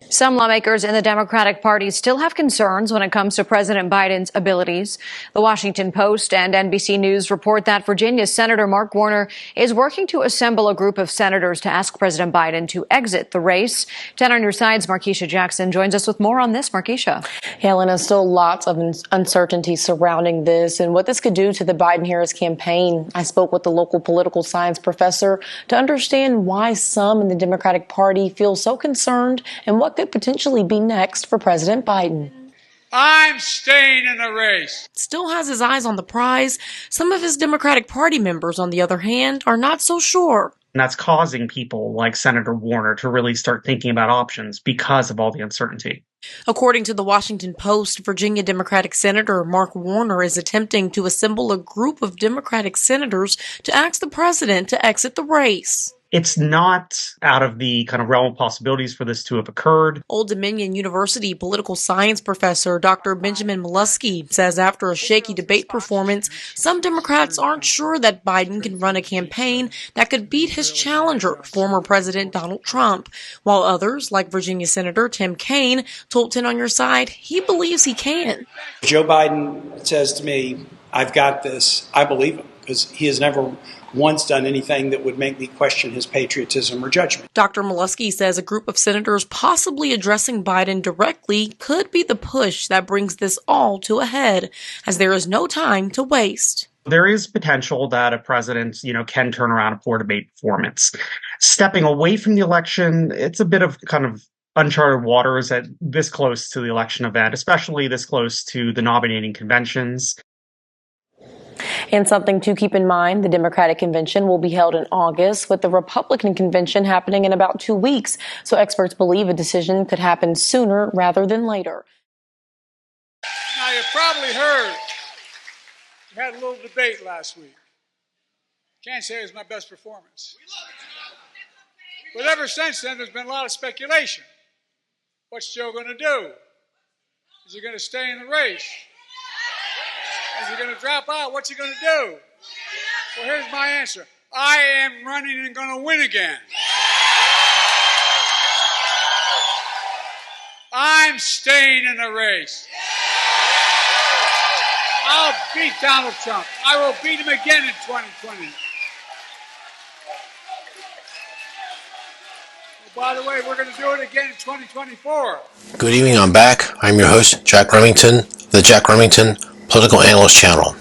Some lawmakers in the Democratic Party still have concerns when it comes to President Biden's abilities. The Washington Post and NBC News report that Virginia Senator Mark Warner is working to assemble a group of senators to ask President Biden to exit the race. 10 on your side's Markeisha Jackson joins us with more on this. Markeisha. Yeah, Lena, still lots of uncertainty surrounding this and what this could do to the Biden-Harris campaign. I spoke with the local political science professor to understand why some in the Democratic Party feel so concerned and what could potentially be next for President Biden. I'm staying in the race. Still has his eyes on the prize. Some of his Democratic Party members, on the other hand, are not so sure. And that's causing people like Senator Warner to really start thinking about options because of all the uncertainty. According to the Washington Post, Virginia Democratic Senator Mark Warner is attempting to assemble a group of Democratic senators to ask the president to exit the race. It's not out of the kind of realm of possibilities for this to have occurred. Old Dominion University political science professor Dr. Benjamin Molesky says after a shaky debate performance, some Democrats aren't sure that Biden can run a campaign that could beat his challenger, former President Donald Trump, while others, like Virginia Senator Tim Kaine, told 10 on your side he believes he can. Joe Biden says to me, "I've got this," I believe him, because he has never once done anything that would make me question his patriotism or judgment. Dr. Molesky says a group of senators possibly addressing Biden directly could be the push that brings this all to a head, as there is no time to waste. There is potential that a president, can turn around a poor debate performance. Stepping away from the election, it's a bit of kind of uncharted waters at this close to the election event, especially this close to the nominating conventions. And something to keep in mind, the Democratic convention will be held in August, with the Republican convention happening in about 2 weeks. So experts believe a decision could happen sooner rather than later. Now, you probably heard we had a little debate last week. Can't say it was my best performance. But ever since then, there's been a lot of speculation. What's Joe going to do? Is he going to stay in the race? Is he going to drop out? What's he going to do? Well, here's my answer. I am running and going to win again. I'm staying in the race. I'll beat Donald Trump. I will beat him again in 2020. By the way, we're going to do it again in 2024. Good evening, I'm back. I'm your host, Jack Remington, the Jack Remington Political Analyst Channel.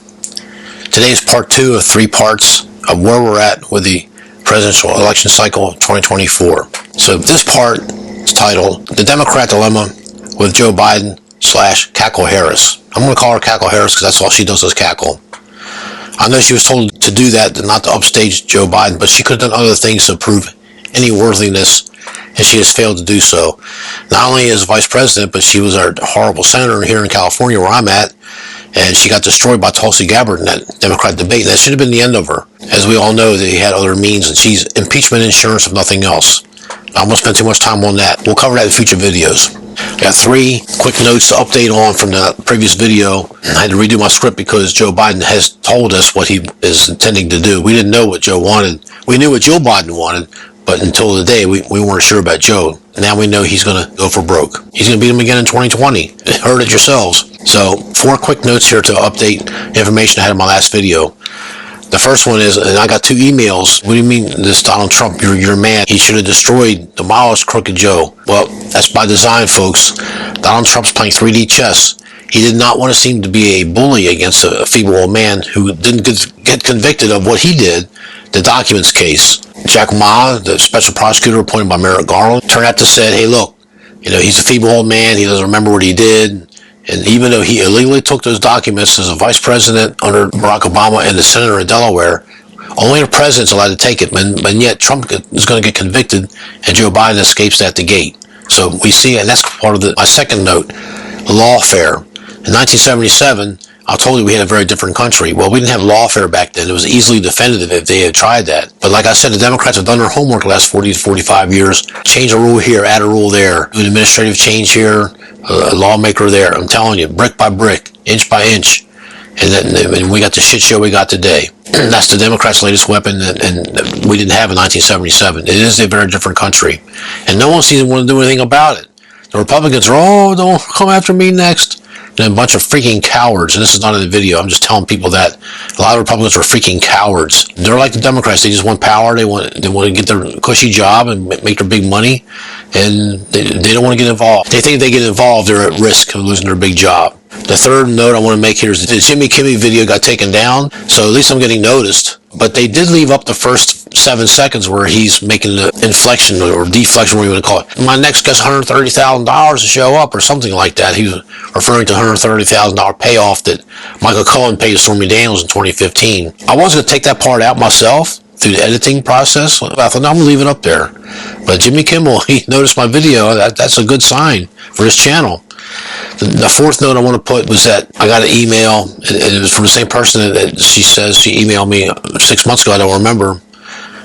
Today is part 2 of 3 parts of where we're at with the presidential election cycle of 2024. So this part is titled, The Democrat Dilemma with Joe Biden / Cackle Harris. I'm going to call her Cackle Harris because that's all she does is cackle. I know she was told to do that, not to upstage Joe Biden, but she could have done other things to prove any worthiness, and she has failed to do so. Not only as vice president, but she was our horrible senator here in California where I'm at, and she got destroyed by Tulsi Gabbard in that Democrat debate, and that should have been the end of her. As we all know, they had other means, and she's impeachment insurance if nothing else. I won't spend too much time on that. We'll cover that in future videos. I got 3 quick notes to update on from the previous video. I had to redo my script because Joe Biden has told us what he is intending to do. We didn't know what Joe wanted. We knew what Joe Biden wanted, but until today, we weren't sure about Joe. Now we know he's going to go for broke. He's going to beat him again in 2020. Heard it yourselves. So 4 quick notes here to update information I had in my last video. The first one is, and I got 2 emails. What do you mean this Donald Trump? You're mad. He should have destroyed, demolished Crooked Joe. Well, that's by design, folks. Donald Trump's playing 3D chess. He did not want to seem to be a bully against a feeble old man who didn't get convicted of what he did, the documents case. Jack Ma, the special prosecutor appointed by Merrick Garland, turned out to say, hey, look, he's a feeble old man. He doesn't remember what he did. And even though he illegally took those documents as a vice president under Barack Obama and the senator in Delaware, only the president's allowed to take it. But yet Trump is going to get convicted, and Joe Biden escapes at the gate. So we see, and that's part of my second note, lawfare. In 1977, I told you we had a very different country. Well, we didn't have lawfare back then. It was easily defended if they had tried that. But like I said, the Democrats have done their homework the last 40 to 45 years. Change a rule here, add a rule there. Do an administrative change here, a lawmaker there. I'm telling you, brick by brick, inch by inch. And we got the shit show we got today. That's the Democrats' latest weapon, and we didn't have in 1977. It is a very different country. And no one seems to want to do anything about it. The Republicans are, oh, don't come after me next. And a bunch of freaking cowards. And this is not in the video. I'm just telling people that a lot of Republicans are freaking cowards. They're like the Democrats. They just want power. They want to get their cushy job and make their big money. And they don't want to get involved. They think if they get involved, they're at risk of losing their big job. The third note I want to make here is the Jimmy Kimmel video got taken down. So at least I'm getting noticed. But they did leave up the first 7 seconds where he's making the inflection or deflection, whatever you want to call it. My next guest $130,000 to show up or something like that. He was referring to $130,000 payoff that Michael Cohen paid Stormy Daniels in 2015. I was going to take that part out myself through the editing process. I thought, no, I'm going to leave it up there. But Jimmy Kimmel, he noticed my video. That's a good sign for his channel. The fourth note I want to put was that I got an email, and it was from the same person that she says she emailed me 6 months ago. I don't remember,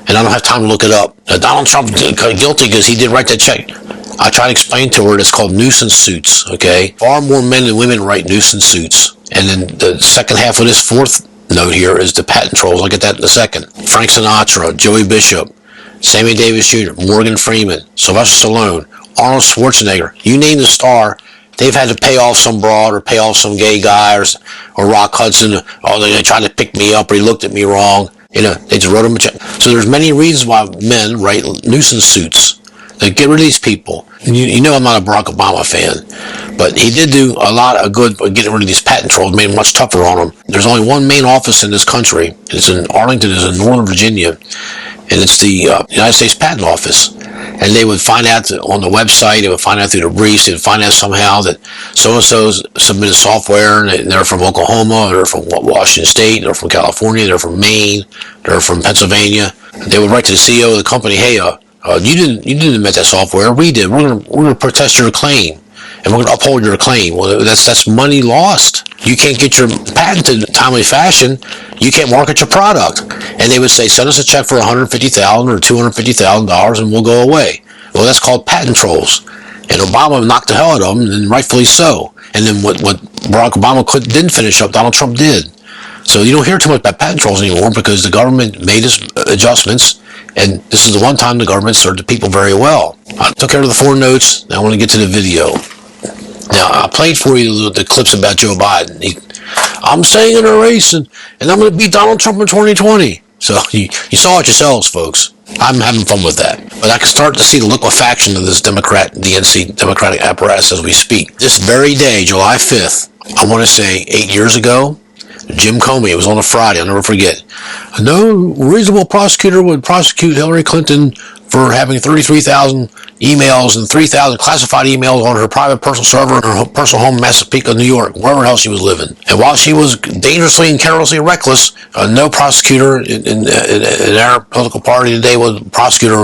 and I don't have time to look it up. Donald Trump guilty because he did write that check. I tried to explain to her it's called nuisance suits, okay? Far more men than women write nuisance suits. And then the second half of this fourth note here is the patent trolls. I'll get that in a second. Frank Sinatra, Joey Bishop, Sammy Davis Jr., Morgan Freeman, Sylvester Stallone, Arnold Schwarzenegger, you name the star. They've had to pay off some broad or pay off some gay guy or Rock Hudson. Oh, they tried to pick me up or he looked at me wrong. You know, they just wrote him a check. So there's many reasons why men write nuisance suits. They get rid of these people. And you know I'm not a Barack Obama fan, but he did do a lot of good by getting rid of these patent trolls, made it much tougher on them. There's only one main office in this country. It's in Arlington, it's in Northern Virginia, and it's the United States Patent Office. And they would find out on the website, they would find out through the briefs, they would find out somehow that so-and-so's submitted software, and they're from Oklahoma, they're from Washington State, they're from California, they're from Maine, they're from Pennsylvania. They would write to the CEO of the company, hey, you didn't admit that software, we did. We're gonna protest your claim, and we're gonna uphold your claim. Well, that's money lost. You can't get your patent in a timely fashion. You can't market your product. And they would say, send us a check for $150,000 or $250,000 and we'll go away. Well, that's called patent trolls. And Obama knocked the hell out of them, and rightfully so. And then what Barack Obama didn't finish up, Donald Trump did. So you don't hear too much about patent trolls anymore because the government made its adjustments, and this is the one time the government served the people very well. I took care of the four notes. Now I want to get to the video. Now, I played for you the clips about Joe Biden. I'm staying in a race, and I'm going to beat Donald Trump in 2020. So you saw it yourselves, folks. I'm having fun with that. But I can start to see the liquefaction of this DNC Democratic apparatus as we speak. This very day, July 5th, I want to say 8 years ago, Jim Comey, it was on a Friday, I'll never forget. No reasonable prosecutor would prosecute Hillary Clinton for having 33,000 emails and 3,000 classified emails on her private personal server in her personal home in Massapequa, New York, wherever else she was living. And while she was dangerously and carelessly reckless, no prosecutor in our political party today was a prosecutor.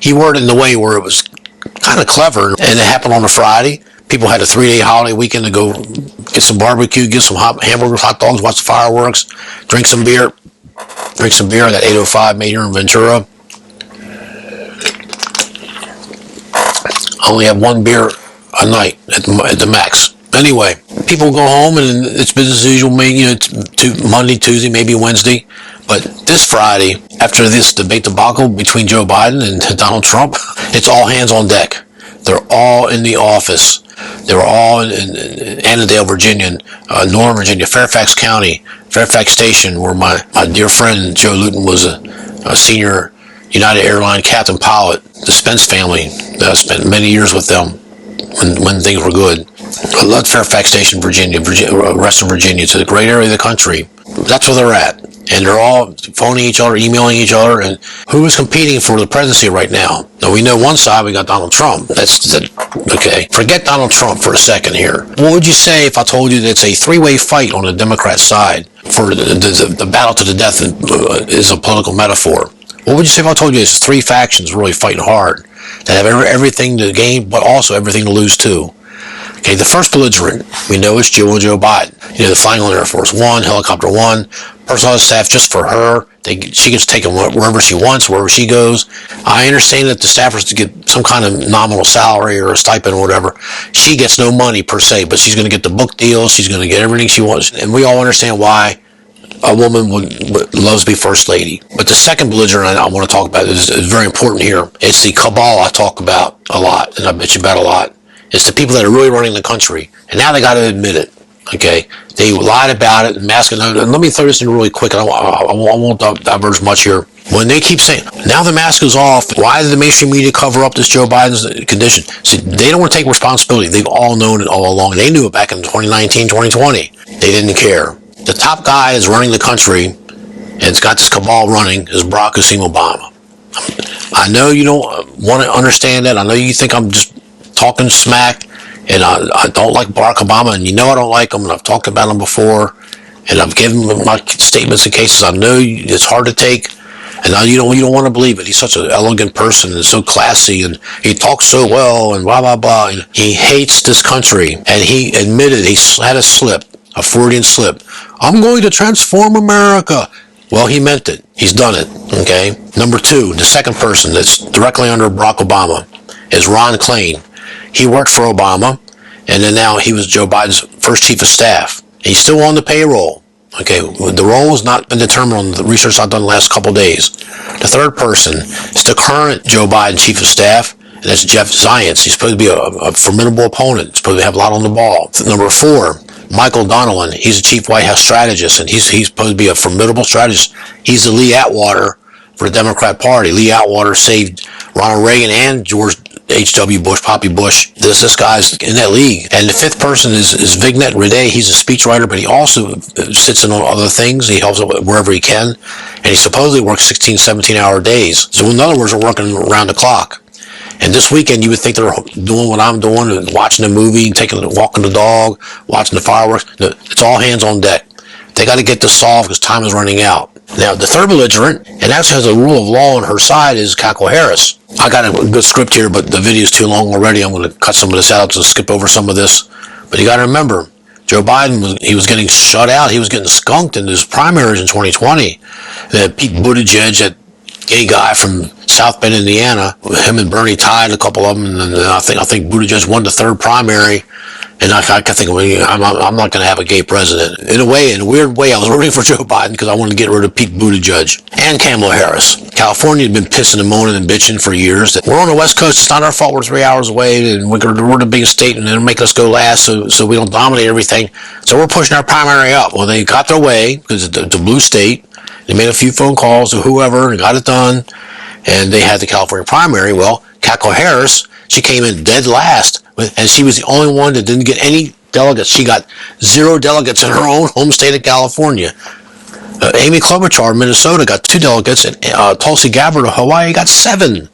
He worded it in a way where it was kind of clever, and it happened on a Friday. People had a 3-day holiday weekend to go get some barbecue, get some hamburgers, hot dogs, watch the fireworks, drink some beer at that 805 Main here in Ventura. Only have one beer a night at the max. Anyway, people go home and it's business as usual. Maybe it's Monday, Tuesday, maybe Wednesday. But this Friday, after this debate debacle between Joe Biden and Donald Trump, it's all hands on deck. They're all in the office. They were all in Annandale, Virginia, Northern Virginia, Fairfax County, Fairfax Station, where my dear friend Joe Luton was a senior United Airlines captain pilot. The Spence family, I spent many years with them when things were good. I loved Fairfax Station, Virginia, Western Virginia. It's a great area of the country. That's where they're at. And they're all phoning each other, emailing each other. And who is competing for the presidency right now? Now, we know one side, we got Donald Trump. Okay. Forget Donald Trump for a second here. What would you say if I told you that it's a three-way fight on the Democrat side for the battle to the death is a political metaphor? What would you say if I told you there's three factions really fighting hard that have everything to gain, but also everything to lose too? Okay, the first belligerent we know is Joe Biden. The Flying on Air Force One, Helicopter One, personal staff just for her. She gets taken wherever she wants, wherever she goes. I understand that the staffers to get some kind of nominal salary or a stipend or whatever. She gets no money per se, but she's going to get the book deals. She's going to get everything she wants, and we all understand why a woman loves to be first lady. But the second belligerent I want to talk about is very important here. It's the cabal I talk about a lot, and I bet you about a lot. It's the people that are really running the country. And now they got to admit it. Okay, they lied about it and masked it. And let me throw this in really quick. I won't diverge much here. When they keep saying, now the mask is off, why did the mainstream media cover up this Joe Biden's condition? See, they don't want to take responsibility. They've all known it all along. They knew it back in 2019, 2020. They didn't care. The top guy is running the country, and it's got this cabal running, is Barack Hussein Obama. I know you don't want to understand that. I know you think I'm just talking smack. And I don't like Barack Obama, and you know I don't like him, and I've talked about him before, and I've given him my statements and cases. I know it's hard to take, and you don't want to believe it. He's such an elegant person and so classy, and he talks so well, and blah, blah, blah. And he hates this country, and he admitted he had a slip, a Freudian slip. I'm going to transform America. Well, he meant it. He's done it, okay? Number two, the second person that's directly under Barack Obama is Ron Klain. He worked for Obama, and then now he was Joe Biden's first chief of staff. He's still on the payroll. Okay, the role has not been determined on the research I've done the last couple of days. The third person is the current Joe Biden chief of staff, and that's Jeff Zients. He's supposed to be a formidable opponent. He's supposed to have a lot on the ball. Number four, Michael Donnellan. He's a chief White House strategist, and he's supposed to be a formidable strategist. He's the Lee Atwater for the Democrat Party. Lee Atwater saved Ronald Reagan and George H.W. Bush, Poppy Bush. This guy's in that league. And the fifth person is Vignet Rede. He's a speechwriter, but he also sits in on other things. He helps wherever he can. And he supposedly works 16, 17-hour days. So in other words, they're working around the clock. And this weekend, you would think they're doing what I'm doing, and watching a movie, walking the dog, watching the fireworks. It's all hands on deck. They got to get this solved because time is running out. Now, the third belligerent, and actually has a rule of law on her side, is Kamala Harris. I got a good script here, but the video's too long already. I'm going to cut some of this out to skip over some of this. But you got to remember, Joe Biden, he was getting shut out. He was getting skunked in his primaries in 2020. Pete Buttigieg, that gay guy from South Bend, Indiana, him and Bernie tied a couple of them, and then I think Buttigieg won the third primary. And I think, I'm not going to have a gay president. In a weird way, I was rooting for Joe Biden because I wanted to get rid of Pete Buttigieg and Kamala Harris. California had been pissing and moaning and bitching for years that we're on the West Coast. It's not our fault. We're 3 hours away, and we're the biggest state, and they'll make us go last so we don't dominate everything. So we're pushing our primary up. Well, they got their way because it's a blue state. They made a few phone calls to whoever and got it done, and they had the California primary. Well, Kamala Harris, she came in dead last, and she was the only one that didn't get any delegates. She got 0 delegates in her own home state of California. Amy Klobuchar of Minnesota got 2 delegates, and Tulsi Gabbard of Hawaii got 7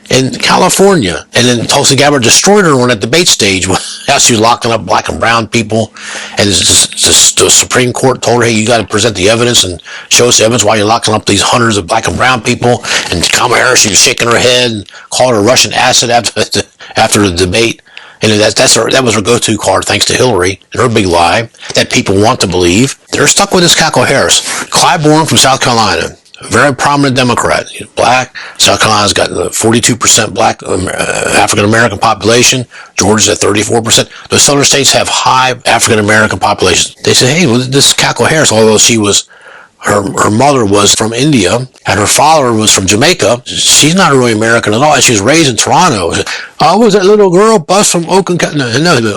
in California. And then Tulsi Gabbard destroyed her on that debate stage as she was locking up black and brown people. And the Supreme Court told her, hey, you got to present the evidence and show us the evidence why you're locking up these hundreds of black and brown people. And Kamala Harris, she was shaking her head and called her Russian acid after the debate. And that was her go-to card, thanks to Hillary and her big lie that people want to believe. They're stuck with this Kamala Harris. Clyburn from South Carolina, a very prominent Democrat, black. South Carolina's got 42% black African-American population. Georgia's at 34%. Those southern states have high African-American populations. They say, hey, well, this Kamala Harris, although she was her mother was from India, and her father was from Jamaica. She's not really American at all, and she was raised in Toronto. I was that little girl bus from Oakland,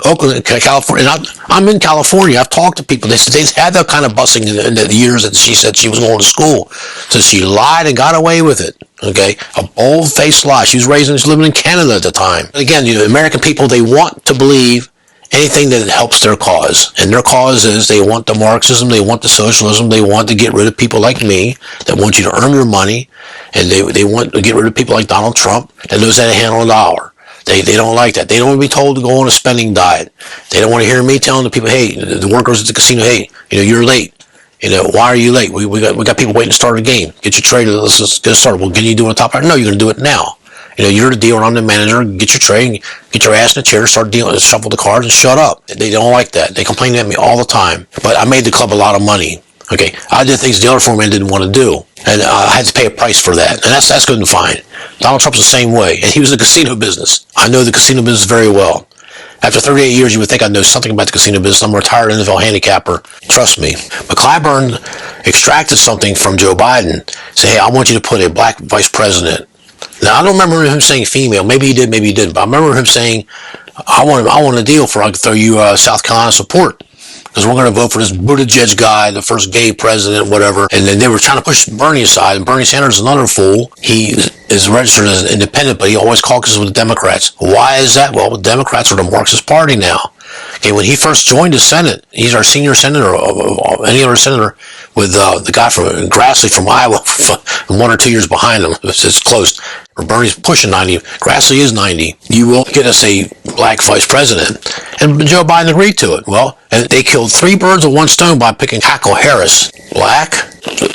Oakland, California. And I'm in California. I've talked to people. They had that kind of busing in the years that she said she was going to school. So she lied and got away with it. Okay, a bold-faced lie. She was living in Canada at the time. Again, American people, they want to believe anything that helps their cause. And their cause is they want the Marxism, they want the socialism, they want to get rid of people like me that want you to earn your money, and they want to get rid of people like Donald Trump that knows how to handle a dollar. They don't like that. They don't want to be told to go on a spending diet. They don't want to hear me telling the people, hey, the workers at the casino, hey, you're late. Why are you late? We got people waiting to start a game. Get your trade, let's get started. Well, can you do it on top? No, you're going to do it now. You're the dealer, I'm the manager. Get your tray, get your ass in the chair, start dealing, shuffle the cards, and shut up. They don't like that. They complain at me all the time. But I made the club a lot of money. Okay, I did things the other foreman didn't want to do, and I had to pay a price for that. And that's good and fine. Donald Trump's the same way, and he was in the casino business. I know the casino business very well. After 38 years, you would think I know something about the casino business. I'm a retired NFL handicapper. Trust me. But Clyburn extracted something from Joe Biden. Say, hey, I want you to put a black vice president. Now, I don't remember him saying female. Maybe he did, maybe he didn't. But I remember him saying I want a deal for I can throw you South Carolina support. Because we're going to vote for this Buttigieg guy, the first gay president, whatever. And then they were trying to push Bernie aside. And Bernie Sanders is another fool. He is registered as an independent, but he always caucuses with the Democrats. Why is that? Well, the Democrats are the Marxist party now. Okay, when he first joined the Senate, he's our senior senator, any other senator, with the guy from Grassley from Iowa, 1 or 2 years behind him. It's close. Or Bernie's pushing 90. Grassley is 90. You will get us a black vice president. And Joe Biden agreed to it. Well, and they killed 3 birds with 1 stone by picking Kamala Harris. Black,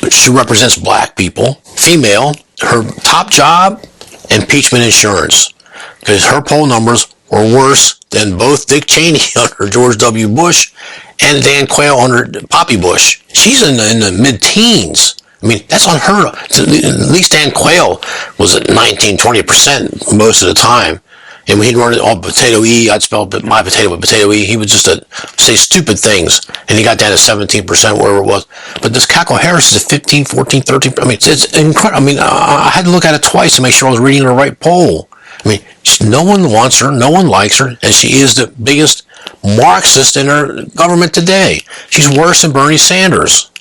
she represents black people. Female, her top job, impeachment insurance. Because her poll numbers were worse than both Dick Cheney under George W. Bush and Dan Quayle under Poppy Bush. She's in the mid-teens. I mean, that's unheard of. At least Dan Quayle was at 19-20% most of the time. And when he'd run it all potato-y, I'd spell my potato with potato-y, he would just say stupid things. And he got down to 17%, wherever it was. But this Kamala Harris is at 15, 14, 13. I mean, it's incredible. I mean, I had to look at it twice to make sure I was reading the right poll. I mean, no one wants her, no one likes her, and she is the biggest Marxist in our government today. She's worse than Bernie Sanders,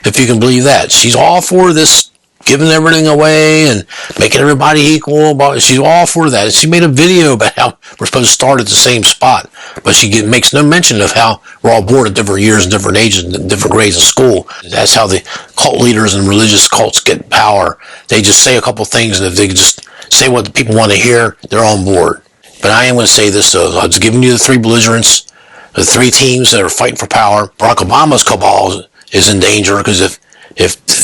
if you can believe that. She's all for this giving everything away and making everybody equal. But she's all for that. And she made a video about how we're supposed to start at the same spot, but she makes no mention of how we're all born at different years and different ages and different grades in school. That's how the cult leaders and religious cults get power. They just say a couple things, and if they just say what the people want to hear, they're on board. But I am going to say this, though. I was giving you the 3 belligerents, the 3 teams that are fighting for power. Barack Obama's cabal is in danger because if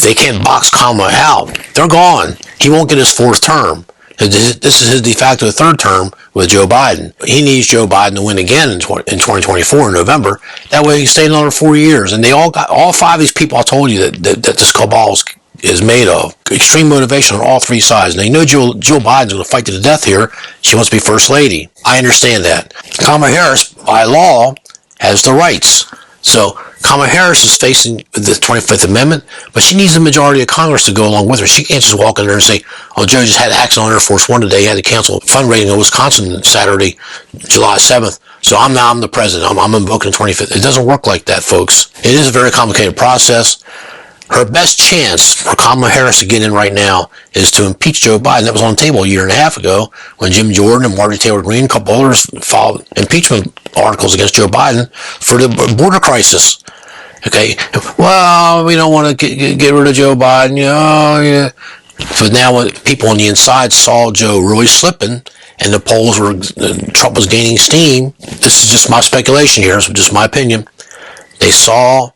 they can't box Kamala out, they're gone. He won't get his 4th term. This is his de facto 3rd term with Joe Biden. He needs Joe Biden to win again in 2024 in November. That way he can stay another 4 years. And they all 5 of these people I told you that this cabal is made of. Extreme motivation on all 3 sides. And they know Jill Biden's going to fight to the death here. She wants to be First Lady. I understand that. Kamala Harris, by law, has the rights. So Kamala Harris is facing the 25th Amendment, but she needs the majority of Congress to go along with her. She can't just walk in there and say, oh, Joe just had an accident on Air Force One today. He had to cancel fundraising in Wisconsin Saturday, July 7th. So I'm the president. I'm invoking the 25th. It doesn't work like that, folks. It is a very complicated process. Her best chance for Kamala Harris to get in right now is to impeach Joe Biden. That was on the table a year and a half ago when Jim Jordan and Marjorie Taylor Greene, a couple others, filed impeachment articles against Joe Biden for the border crisis. Okay, well, we don't want to get rid of Joe Biden. Yeah. But now when people on the inside saw Joe really slipping and the polls Trump was gaining steam, this is just my speculation here, so just my opinion, they saw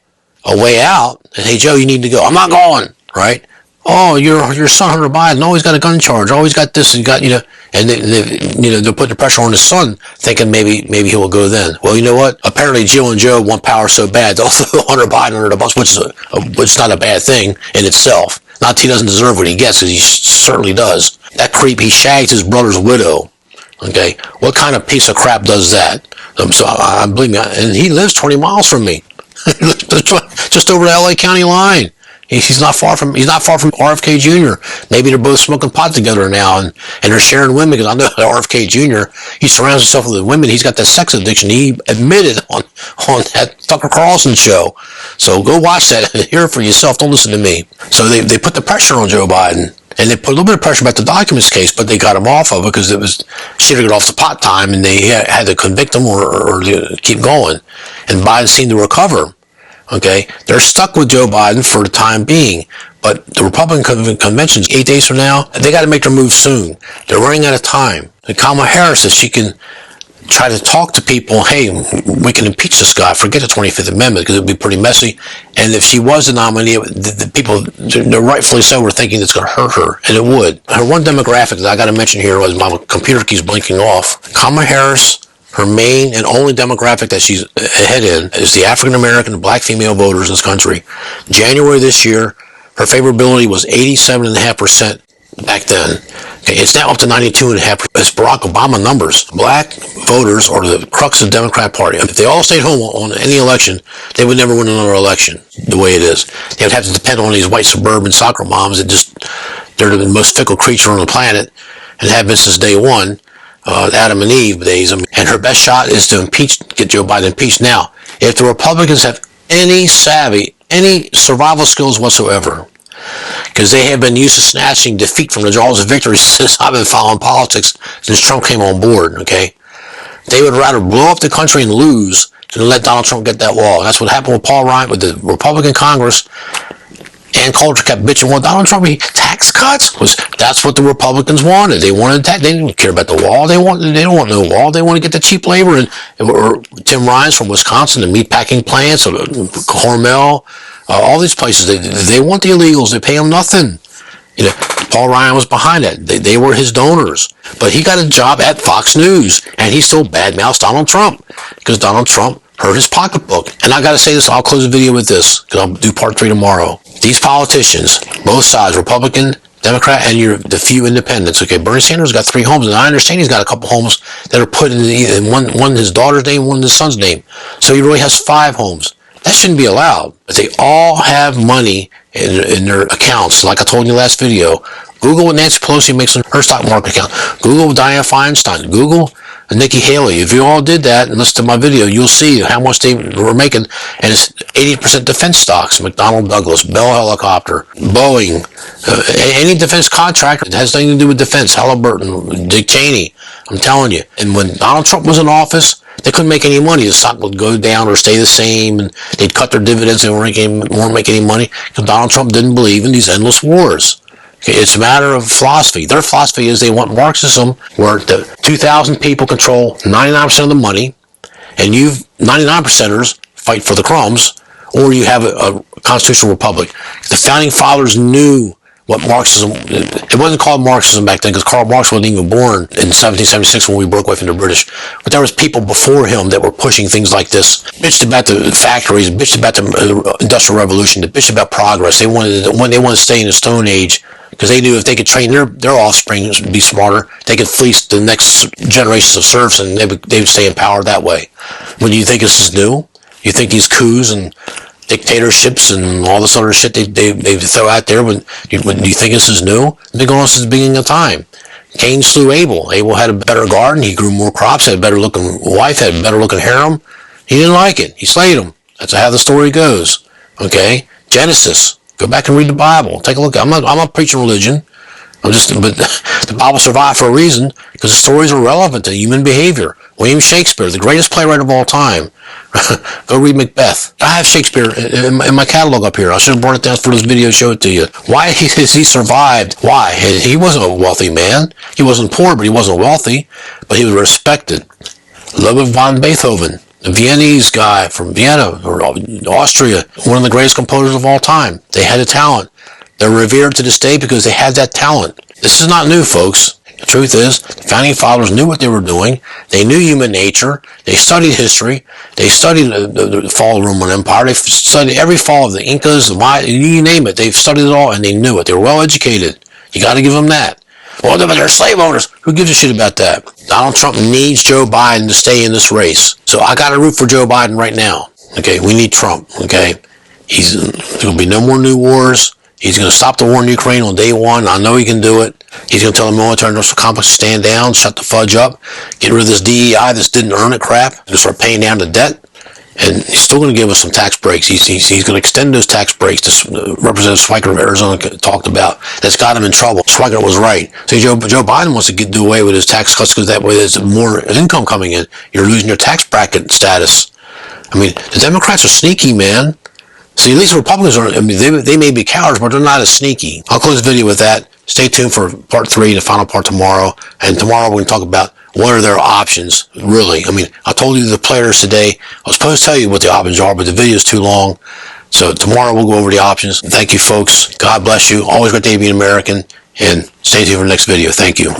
a way out, and hey, Joe, you need to go. I'm not going, right? Oh, your son Hunter Biden always got a gun charge, always got this, and got and they're putting the pressure on his son, thinking maybe he will go then. Well, you know what? Apparently, Jill and Joe want power so bad they'll throw Hunter Biden under the bus, which is not a bad thing in itself. Not that he doesn't deserve what he gets, because he certainly does. That creep, he shagged his brother's widow. Okay, what kind of piece of crap does that? So I believe me, and he lives 20 miles from me. Just over the LA County line. He's not far from RFK Jr. Maybe they're both smoking pot together now, and they're sharing women, because I know that RFK Jr., he surrounds himself with women. He's got that sex addiction. He admitted on that Tucker Carlson show. So go watch that and hear it for yourself. Don't listen to me. So they put the pressure on Joe Biden. And they put a little bit of pressure about the documents case, but they got him off of it because she had to get off the pot time, and they had to convict him or keep going. And Biden seemed to recover. Okay, they're stuck with Joe Biden for the time being, but the Republican convention's 8 days from now. They got to make their move soon. They're running out of time. And Kamala Harris, if she can try to talk to people, hey, we can impeach this guy, forget the 25th Amendment, because it would be pretty messy. And if she was the nominee, the people, rightfully so, were thinking it's going to hurt her, and it would. Her one demographic that I got to mention here was, my computer keeps blinking off. Kamala Harris, her main and only demographic that she's ahead in is the African American and black female voters in this country. January this year, her favorability was 87.5% back then. Okay, it's now up to 92.5%. It's Barack Obama numbers. Black voters are the crux of the Democrat Party. If they all stayed home on any election, they would never win another election the way it is. They would have to depend on these white suburban soccer moms that they're the most fickle creature on the planet and have been since day one. Adam and Eve days. And her best shot is to get Joe Biden impeached. Now, if the Republicans have any savvy, any survival skills whatsoever, because they have been used to snatching defeat from the jaws of victory since I've been following politics, since Trump came on board, okay? They would rather blow up the country and lose than let Donald Trump get that wall. That's what happened with Paul Ryan, with the Republican Congress. And culture kept bitching, well, Donald Trump, tax cuts? That's what the Republicans wanted. They wanted tax. They didn't care about the wall. They don't want no wall. They want to get the cheap labor. Or Tim Ryan's from Wisconsin, the meatpacking plants, or Hormel, all these places. They want the illegals. They pay them nothing. You know, Paul Ryan was behind it. They were his donors. But he got a job at Fox News, and he still badmouths Donald Trump because Donald Trump hurt his pocketbook. And I got to say this, I'll close the video with this because I'll do part 3 tomorrow. These politicians, both sides, Republican, Democrat, and the few independents. Okay, Bernie Sanders got 3 homes, and I understand he's got a couple homes that are put in one his daughter's name, one his son's name. So he really has 5 homes. That shouldn't be allowed. But they all have money in their accounts. Like I told you in the last video, Google what Nancy Pelosi makes on her stock market account. Google what Dianne Feinstein. Google Nikki Haley. If you all did that and listen to my video, you'll see how much they were making. And it's 80% defense stocks. McDonnell Douglas, Bell Helicopter, Boeing, any defense contractor that has nothing to do with defense. Halliburton, Dick Cheney. I'm telling you. And when Donald Trump was in office, they couldn't make any money. The stock would go down or stay the same, and they'd cut their dividends. They weren't making any money because Donald Trump didn't believe in these endless wars. Okay, it's a matter of philosophy. Their philosophy is they want Marxism, where the 2,000 people control 99% of the money, and you 99%ers fight for the crumbs, or you have a constitutional republic. The founding fathers knew what Marxism, it wasn't called Marxism back then because Karl Marx wasn't even born in 1776 when we broke away from the British. But there was people before him that were pushing things like this. Bitched about the factories, bitched about the Industrial Revolution, bitched about progress. They wanted to stay in the Stone Age because they knew if they could train their offspring to be smarter, they could fleece the next generations of serfs and they would stay in power that way. When you think this is new, you think these coups and dictatorships and all this other shit they throw out there, when you think this is new, it's been going on since the beginning of time. Cain slew Abel. Abel had a better garden, he grew more crops, had a better looking wife, had a better looking harem. He didn't like it. He slayed him. That's how the story goes. Okay? Genesis. Go back and read the Bible. Take a look. I'm not preaching religion. But the Bible survived for a reason because the stories are relevant to human behavior. William Shakespeare, the greatest playwright of all time. Go read Macbeth. I have Shakespeare in my catalog up here. I should have brought it down for this video to show it to you. Why has he survived? Why? He wasn't a wealthy man. He wasn't poor, but he wasn't wealthy. But he was respected. Ludwig von Beethoven, the Viennese guy from Vienna or Austria, one of the greatest composers of all time. They had a talent. They're revered to this day because they had that talent. This is not new, folks. The truth is, the founding fathers knew what they were doing. They knew human nature. They studied history. They studied the fall of the Roman Empire. They studied every fall of the Incas, the Maya, you name it. They've studied it all, and they knew it. They were well educated. You got to give them that. Well, they're slave owners. Who gives a shit about that? Donald Trump needs Joe Biden to stay in this race. So I got to root for Joe Biden right now. Okay, we need Trump. Okay, there will be no more new wars. He's going to stop the war in Ukraine on day one. I know he can do it. He's going to tell the military industrial complex to stand down, shut the fudge up, get rid of this DEI, this didn't earn it crap, and start paying down the debt. And he's still going to give us some tax breaks. He's going to extend those tax breaks to Representative Schweiker of Arizona talked about. That's got him in trouble. Schweiker was right. So Joe Biden wants to do away with his tax cuts because that way there's more income coming in. You're losing your tax bracket status. I mean, the Democrats are sneaky, man. See, at least the Republicans are, I mean, they may be cowards, but they're not as sneaky. I'll close the video with that. Stay tuned for part 3, the final part tomorrow. And tomorrow we're going to talk about what are their options, really. I mean, I told you the players today. I was supposed to tell you what the options are, but the video is too long. So tomorrow we'll go over the options. Thank you, folks. God bless you. Always great day to be an American. And stay tuned for the next video. Thank you.